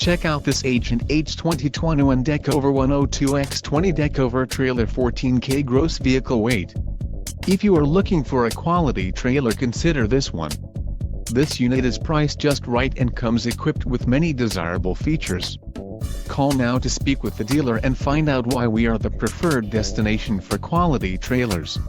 Check out this Agent H2021 Deckover 102X20 Deckover trailer 14K gross vehicle weight. If you are looking for a quality trailer, consider this one. This unit is priced just right and comes equipped with many desirable features. Call now to speak with the dealer and find out why we are the preferred destination for quality trailers.